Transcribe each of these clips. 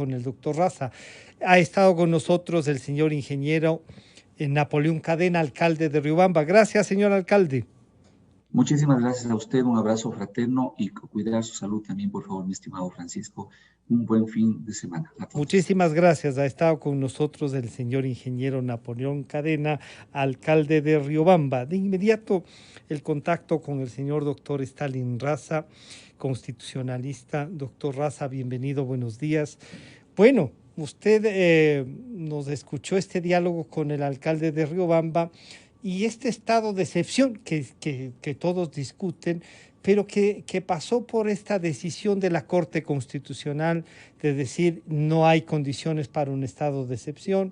con el doctor Raza. Ha estado con nosotros el señor ingeniero Napoleón Cadena, alcalde de Riobamba. Gracias, señor alcalde. Muchísimas gracias a usted, un abrazo fraterno y cuidar su salud también, por favor, mi estimado Francisco. Un buen fin de semana a todos. Muchísimas gracias. Ha estado con nosotros el señor ingeniero Napoleón Cadena, alcalde de Riobamba. De inmediato, el contacto con el señor doctor Stalin Raza, constitucionalista. Doctor Raza, bienvenido, buenos días. Bueno, usted nos escuchó este diálogo con el alcalde de Riobamba y este estado de excepción que todos discuten, pero que pasó por esta decisión de la Corte Constitucional de decir no hay condiciones para un estado de excepción,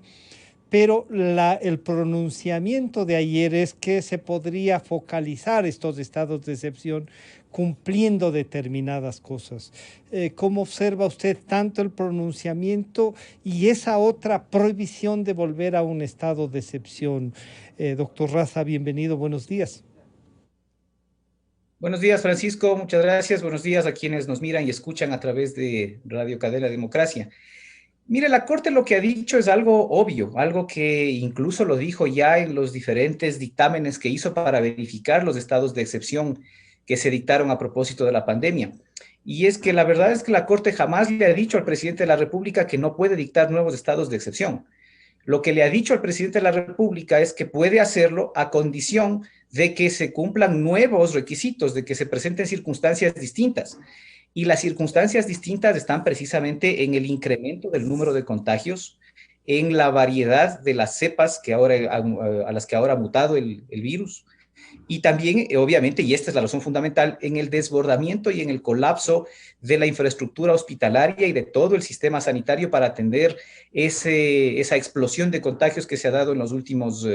pero el pronunciamiento de ayer es que se podría focalizar estos estados de excepción cumpliendo determinadas cosas. ¿Cómo observa usted tanto el pronunciamiento y esa otra prohibición de volver a un estado de excepción? Doctor Raza, bienvenido, buenos días. Buenos días, Francisco, muchas gracias. Buenos días a quienes nos miran y escuchan a través de Radio Cadena Democracia. Mire, la Corte lo que ha dicho es algo obvio, algo que incluso lo dijo ya en los diferentes dictámenes que hizo para verificar los estados de excepción que se dictaron a propósito de la pandemia. Y es que la verdad es que la Corte jamás le ha dicho al presidente de la República que no puede dictar nuevos estados de excepción. Lo que le ha dicho al presidente de la República es que puede hacerlo a condición de que se cumplan nuevos requisitos, de que se presenten circunstancias distintas. Y las circunstancias distintas están precisamente en el incremento del número de contagios, en la variedad de las cepas que ahora, a las que ahora ha mutado el virus, y también, obviamente, y esta es la razón fundamental, en el desbordamiento y en el colapso de la infraestructura hospitalaria y de todo el sistema sanitario para atender esa explosión de contagios que se ha dado en los últimos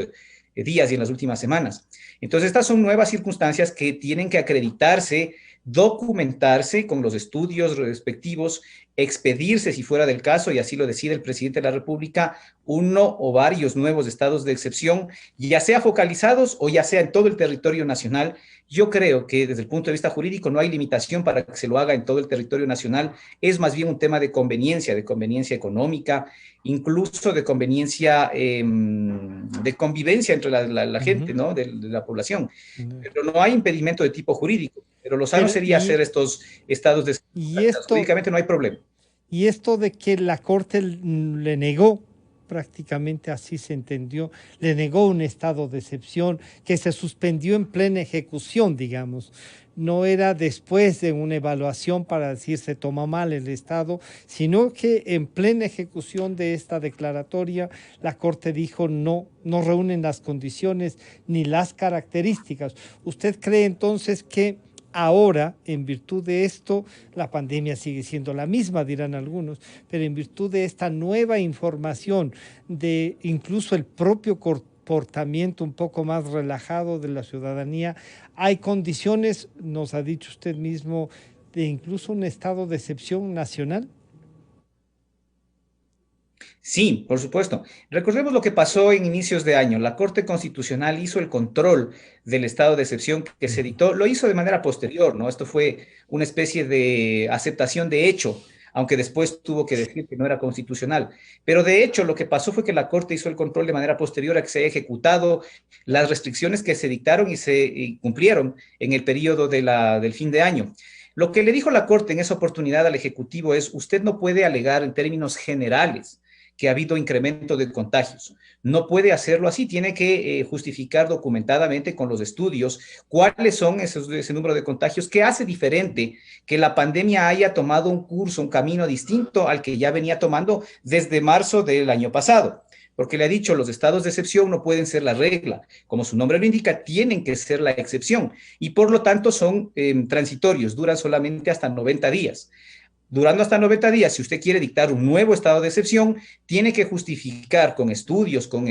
días y en las últimas semanas. Entonces, estas son nuevas circunstancias que tienen que acreditarse, documentarse con los estudios respectivos, expedirse si fuera del caso, y así lo decide el presidente de la República, uno o varios nuevos estados de excepción, ya sea focalizados o ya sea en todo el territorio nacional. Yo creo que desde el punto de vista jurídico no hay limitación para que se lo haga en todo el territorio nacional, es más bien un tema de conveniencia económica, incluso de conveniencia, de convivencia entre la gente, ¿no? De la población. Pero no hay impedimento de tipo jurídico, pero lo sano sería hacer estos estados de... Y esto, jurídicamente no hay problema. Y esto de que la Corte le negó, prácticamente así se entendió, le negó un estado de excepción que se suspendió en plena ejecución, digamos. No era después de una evaluación para decir se toma mal el Estado, sino que en plena ejecución de esta declaratoria la Corte dijo no reúnen las condiciones ni las características. ¿Usted cree entonces que ahora, en virtud de esto, la pandemia sigue siendo la misma, dirán algunos, pero en virtud de esta nueva información, de incluso el propio comportamiento un poco más relajado de la ciudadanía, hay condiciones, nos ha dicho usted mismo, de incluso un estado de excepción nacional? Sí, por supuesto. Recordemos lo que pasó en inicios de año. La Corte Constitucional hizo el control del estado de excepción que se dictó. Lo hizo de manera posterior, ¿no? Esto fue una especie de aceptación de hecho, aunque después tuvo que decir que no era constitucional. Pero de hecho lo que pasó fue que la Corte hizo el control de manera posterior a que se haya ejecutado las restricciones que se dictaron y cumplieron en el periodo del fin de año. Lo que le dijo la Corte en esa oportunidad al Ejecutivo es, usted no puede alegar en términos generales que ha habido incremento de contagios. No puede hacerlo así, tiene que justificar documentadamente con los estudios cuáles son ese número de contagios, qué hace diferente que la pandemia haya tomado un curso, un camino distinto al que ya venía tomando desde marzo del año pasado. Porque le ha dicho, los estados de excepción no pueden ser la regla. Como su nombre lo indica, tienen que ser la excepción. Y por lo tanto son transitorios, duran solamente hasta 90 días. Durando hasta 90 días, si usted quiere dictar un nuevo estado de excepción, tiene que justificar con estudios, con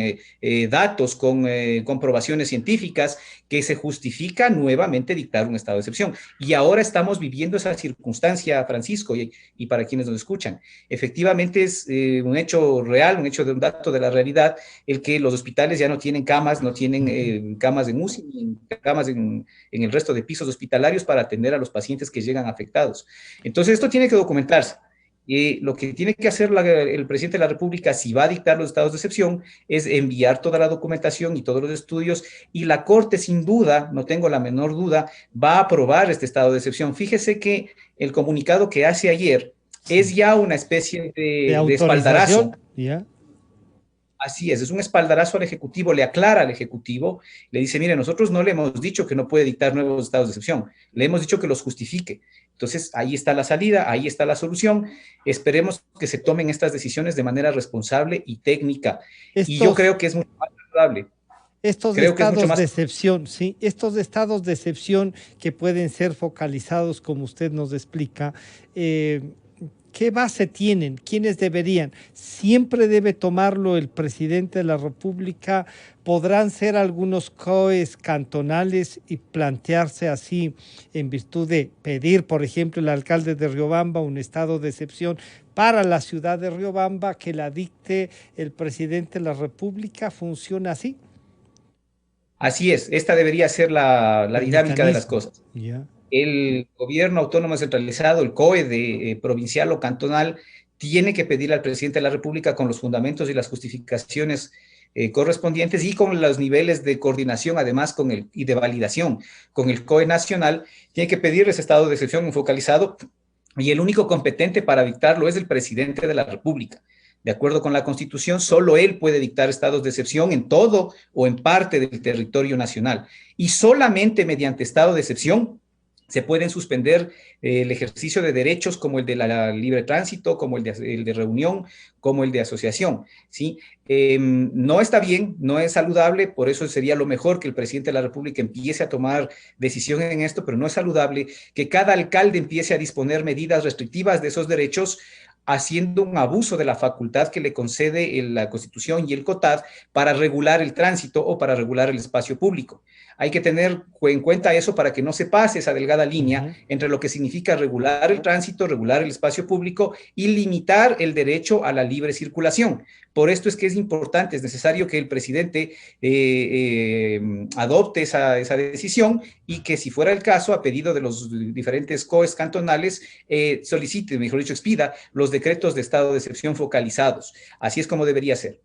datos, con comprobaciones científicas, que se justifica nuevamente dictar un estado de excepción. Y ahora estamos viviendo esa circunstancia, Francisco, y para quienes nos escuchan. Efectivamente es un hecho real, un hecho de un dato de la realidad, el que los hospitales ya no tienen camas, no tienen camas en UCI, ni camas en el resto de pisos hospitalarios para atender a los pacientes que llegan afectados. Entonces, esto tiene que documentarse. Lo que tiene que hacer el presidente de la República, si va a dictar los estados de excepción, es enviar toda la documentación y todos los estudios, y la Corte, sin duda, no tengo la menor duda, va a aprobar este estado de excepción. Fíjese que el comunicado que hace ayer es ya una especie de espaldarazo. ¿Ya? Así es un espaldarazo al Ejecutivo, le aclara al Ejecutivo, le dice, mire, nosotros no le hemos dicho que no puede dictar nuevos estados de excepción, le hemos dicho que los justifique. Entonces, ahí está la salida, ahí está la solución. Esperemos que se tomen estas decisiones de manera responsable y técnica. Y yo creo que es mucho más saludable. Estos estados de excepción, sí, estos estados de excepción que pueden ser focalizados, como usted nos explica, ¿qué base tienen? ¿Quiénes deberían? ¿Siempre debe tomarlo el presidente de la República? ¿Podrán ser algunos COEs cantonales y plantearse así en virtud de pedir, por ejemplo, el alcalde de Riobamba un estado de excepción para la ciudad de Riobamba que la dicte el presidente de la República? ¿Funciona así? Así es, esta debería ser la dinámica de las cosas. Yeah. El gobierno autónomo centralizado, el COE provincial o cantonal, tiene que pedir al presidente de la República con los fundamentos y las justificaciones correspondientes y con los niveles de coordinación, además y de validación con el COE nacional, tiene que pedir ese estado de excepción focalizado, y el único competente para dictarlo es el presidente de la República. De acuerdo con la Constitución, solo él puede dictar estados de excepción en todo o en parte del territorio nacional, y solamente mediante estado de excepción se pueden suspender el ejercicio de derechos como el de la libre tránsito, como el de reunión, como el de asociación, ¿sí? No está bien, no es saludable, por eso sería lo mejor que el presidente de la República empiece a tomar decisión en esto, pero no es saludable que cada alcalde empiece a disponer medidas restrictivas de esos derechos, haciendo un abuso de la facultad que le concede la Constitución y el COTAD para regular el tránsito o para regular el espacio público. Hay que tener en cuenta eso para que no se pase esa delgada línea entre lo que significa regular el tránsito, regular el espacio público y limitar el derecho a la libre circulación. Por esto es que es importante, es necesario que el presidente adopte esa decisión, y que, si fuera el caso, a pedido de los diferentes COEs cantonales, solicite, mejor dicho, expida los decretos de estado de excepción focalizados. Así es como debería ser.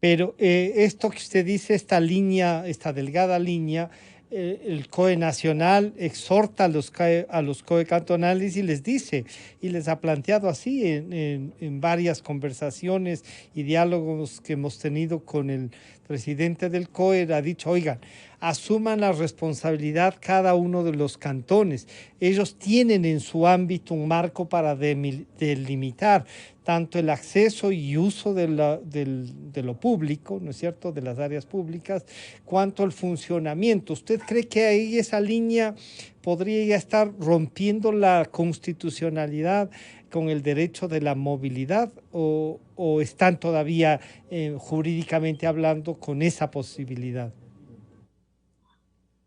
Pero esto que usted dice, esta línea, esta delgada línea, el COE nacional exhorta a los COE cantonales y les dice, y les ha planteado así en varias conversaciones y diálogos que hemos tenido con el presidente del COE, ha dicho, oigan, asuman la responsabilidad cada uno de los cantones. Ellos tienen en su ámbito un marco para delimitar tanto el acceso y uso de lo público, ¿no es cierto?, de las áreas públicas, cuanto el funcionamiento. ¿Usted cree que ahí esa línea podría ya estar rompiendo la constitucionalidad con el derecho de la movilidad, o están todavía jurídicamente hablando con esa posibilidad?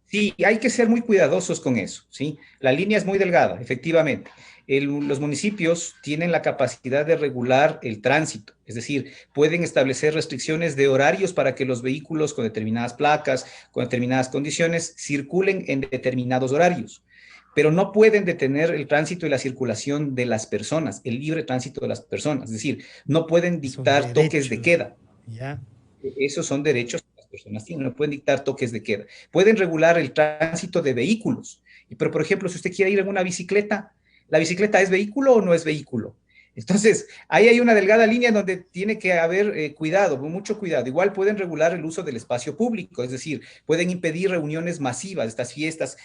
Sí, hay que ser muy cuidadosos con eso, ¿sí? La línea es muy delgada, efectivamente. Los municipios tienen la capacidad de regular el tránsito, es decir, pueden establecer restricciones de horarios para que los vehículos con determinadas placas, con determinadas condiciones, circulen en determinados horarios, pero no pueden detener el tránsito y la circulación de las personas, el libre tránsito de las personas, es decir, no pueden dictar toques de queda. Ya. Esos son derechos que las personas tienen, no pueden dictar toques de queda. Pueden regular el tránsito de vehículos, pero, por ejemplo, si usted quiere ir en una bicicleta, ¿la bicicleta es vehículo o no es vehículo? Entonces, ahí hay una delgada línea donde tiene que haber cuidado, mucho cuidado. Igual pueden regular el uso del espacio público, es decir, pueden impedir reuniones masivas, estas fiestas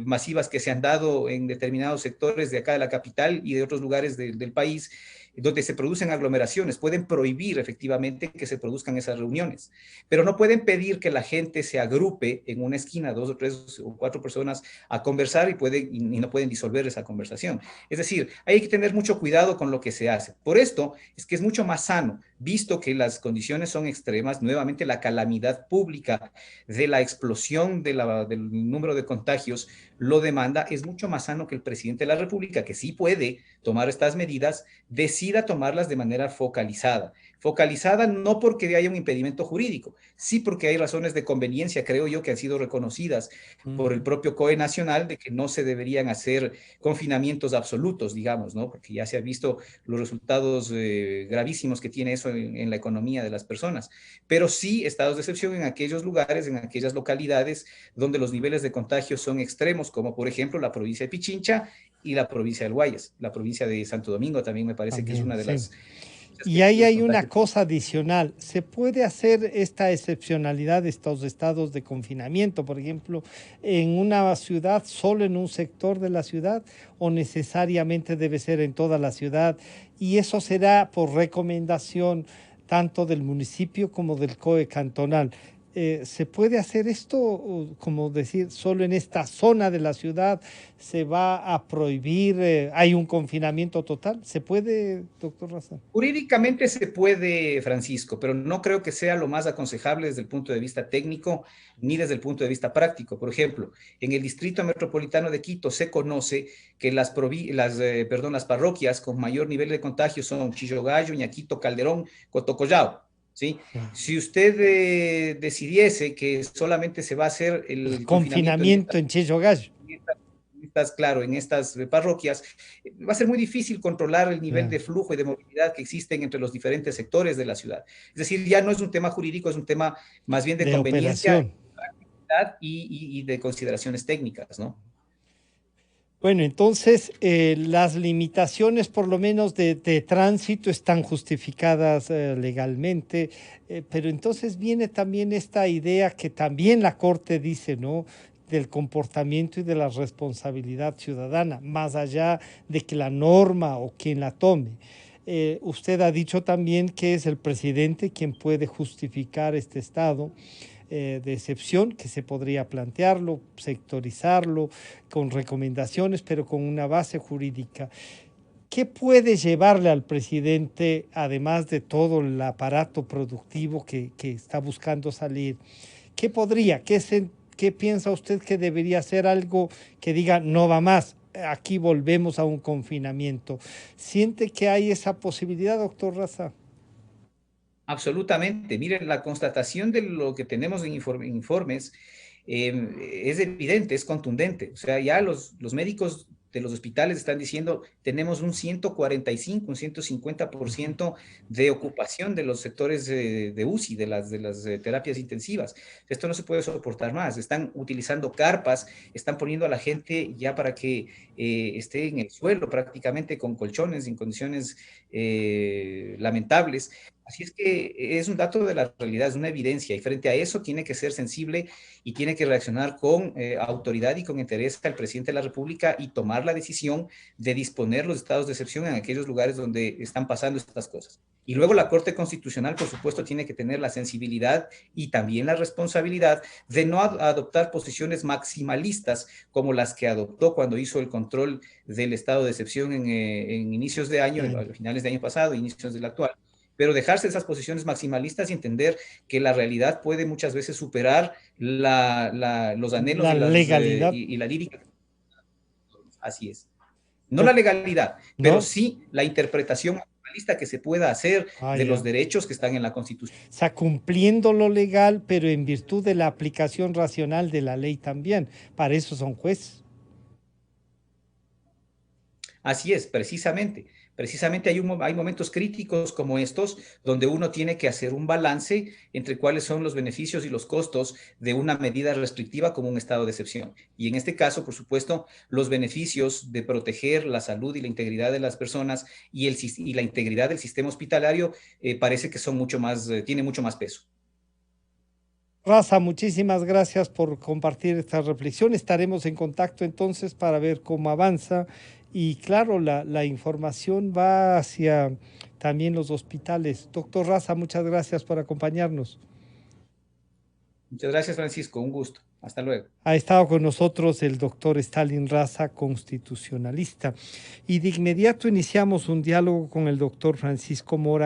masivas que se han dado en determinados sectores de acá de la capital y de otros lugares del país, donde se producen aglomeraciones. Pueden prohibir efectivamente que se produzcan esas reuniones, pero no pueden pedir que la gente se agrupe en una esquina, 2 o 3 o 4 personas a conversar, y no pueden disolver esa conversación. Es decir, hay que tener mucho cuidado con lo que se hace. Por esto es que es mucho más sano visto que las condiciones son extremas, nuevamente la calamidad pública de la explosión del número de contagios lo demanda, es mucho más sano que el presidente de la República, que sí puede tomar estas medidas, decida tomarlas de manera focalizada. Focalizada no porque haya un impedimento jurídico, sí porque hay razones de conveniencia, creo yo, que han sido reconocidas por el propio COE nacional de que no se deberían hacer confinamientos absolutos, digamos, ¿no? Porque ya se ha visto los resultados gravísimos que tiene eso en la economía de las personas. Pero sí estados de excepción en aquellos lugares, en aquellas localidades donde los niveles de contagio son extremos, como por ejemplo la provincia de Pichincha y la provincia del Guayas. La provincia de Santo Domingo también me parece que es una de las... Y ahí hay una cosa adicional. ¿Se puede hacer esta excepcionalidad de estos estados de confinamiento, por ejemplo, en una ciudad, solo en un sector de la ciudad, o necesariamente debe ser en toda la ciudad? Y eso será por recomendación tanto del municipio como del COE cantonal. ¿Se puede hacer esto, como decir, solo en esta zona de la ciudad se va a prohibir, hay un confinamiento total? ¿Se puede, doctor Raza? Jurídicamente se puede, Francisco, pero no creo que sea lo más aconsejable desde el punto de vista técnico ni desde el punto de vista práctico. Por ejemplo, en el Distrito Metropolitano de Quito se conoce que las parroquias con mayor nivel de contagio son Chillogallo, Ñaquito, Calderón, Cotocollao. ¿Sí? Si usted decidiese que solamente se va a hacer el confinamiento en Chillogallo, claro, en estas parroquias, va a ser muy difícil controlar el nivel de flujo y de movilidad que existen entre los diferentes sectores de la ciudad. Es decir, ya no es un tema jurídico, es un tema más bien de conveniencia y de consideraciones técnicas, ¿no? Bueno, entonces las limitaciones por lo menos de tránsito están justificadas legalmente, pero entonces viene también esta idea que también la Corte dice, ¿no?, del comportamiento y de la responsabilidad ciudadana, más allá de que la norma o quien la tome. Usted ha dicho también que es el presidente quien puede justificar este estado de excepción, que se podría plantearlo, sectorizarlo, con recomendaciones, pero con una base jurídica. ¿Qué puede llevarle al presidente, además de todo el aparato productivo que está buscando salir? ¿Qué podría, qué piensa usted que debería ser algo que diga no va más? Aquí volvemos a un confinamiento. ¿Siente que hay esa posibilidad, doctor Raza? Absolutamente. Miren, la constatación de lo que tenemos en informes es evidente, es contundente. O sea, ya los médicos de los hospitales están diciendo, tenemos un 145, un 150% de ocupación de los sectores de UCI, de las terapias intensivas. Esto no se puede soportar más. Están utilizando carpas, están poniendo a la gente ya para que esté en el suelo prácticamente con colchones en condiciones lamentables. Así es que es un dato de la realidad, es una evidencia, y frente a eso tiene que ser sensible y tiene que reaccionar con autoridad y con interés al presidente de la República y tomar la decisión de disponer los estados de excepción en aquellos lugares donde están pasando estas cosas. Y luego la Corte Constitucional, por supuesto, tiene que tener la sensibilidad y también la responsabilidad de no adoptar posiciones maximalistas como las que adoptó cuando hizo el control del estado de excepción en inicios de año, a finales de año pasado, inicios del actual, pero dejarse esas posiciones maximalistas y entender que la realidad puede muchas veces superar los anhelos la legalidad. Y la lírica. Así es. No la legalidad, pero sí la interpretación maximalista que se pueda hacer de los derechos que están en la Constitución. O sea, cumpliendo lo legal, pero en virtud de la aplicación racional de la ley también. Para eso son jueces. Así es, precisamente. Precisamente hay momentos críticos como estos donde uno tiene que hacer un balance entre cuáles son los beneficios y los costos de una medida restrictiva como un estado de excepción. Y en este caso, por supuesto, los beneficios de proteger la salud y la integridad de las personas y la integridad del sistema hospitalario parece que son tiene mucho más peso. Raza, muchísimas gracias por compartir esta reflexión. Estaremos en contacto entonces para ver cómo avanza. Y claro, la información va hacia también los hospitales. Doctor Raza, muchas gracias por acompañarnos. Muchas gracias, Francisco. Un gusto. Hasta luego. Ha estado con nosotros el doctor Stalin Raza, constitucionalista. Y de inmediato iniciamos un diálogo con el doctor Francisco Mora,